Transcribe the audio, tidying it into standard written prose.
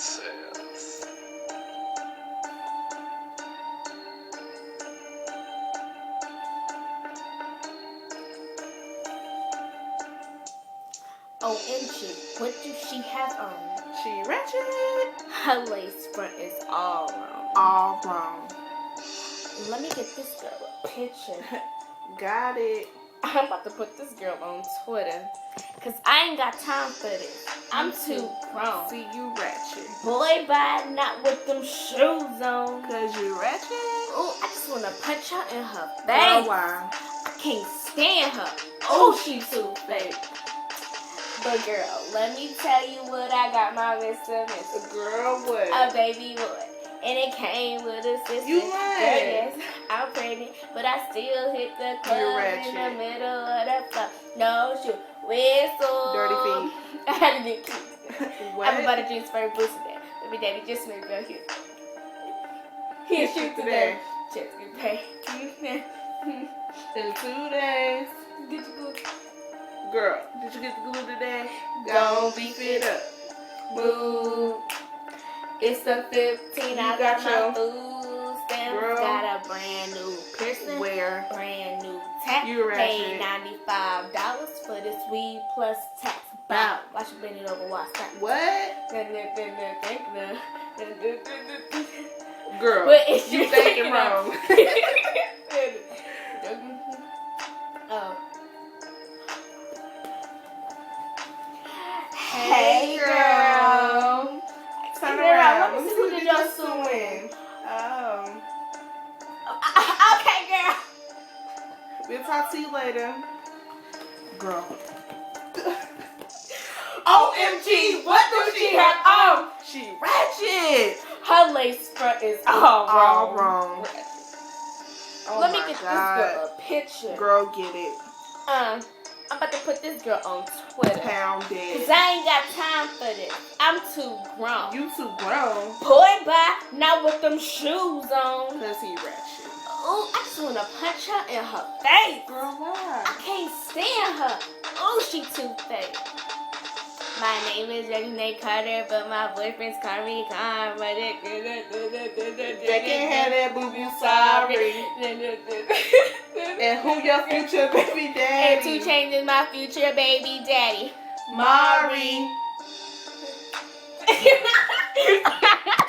says. OMG, what do she have on? She Ratchet. Her lace front is all wrong. All wrong. Let me get this girl a picture. Got it. I'm about to put this girl on Twitter. Because I ain't got time for this. I'm too grown. See you Ratchet. Boy, bye, not with them shoes on. Cause you Ratchet. Oh, I just want to punch her in her Oh, face. wow. I can't stand her. Oh, she too fake. But girl, let me tell you what I got my Mr. Mr. Girl, what? A baby boy. And it came with a sister. You Girl, lying. yes, I'm pregnant, but I still hit the club You're in the ratchet. middle of the floor. No shoe, whistle. Dirty feet. I had to get cute. What? I'm about to drink spray boost today. Baby daddy just made me here. He'll shoot today. Just get paid. In 2 days. Get your glue. Girl, did you get the glue today? Don't beef it up. Boo. It's the 15. I got my food stamps. Girl. Got a brand new piercing. Where? Brand new tax. You Paid Ratchet. $95 for this weed plus tax. Bow. Watch you bend it over. Watch that. What? But Girl, it's you just thinking taking wrong. Oh. Hey, girl. Turn Girl, around. let me see what did your suit win. Oh. Okay, girl. We'll talk to you later. Girl. OMG, what does she have on? She Ratchet. Her lace front is all wrong. All wrong. Oh Let me my get this God. girl a picture. Girl, get it. I'm about to put this girl on Twitter. Pound Cause it. I ain't got time for this. I'm too grown. You too grown. Boy, bye, not with them shoes on. Cause he Ratchet. Oh, I just wanna punch her in her face. Girl, why? I can't stand her. Oh, she too fake. My name is Reginae Carter, but my boyfriend's call me Con. They can't have that boo-boo, sorry. And who your future baby And daddy? 2 Chainz is my future baby daddy. Mari.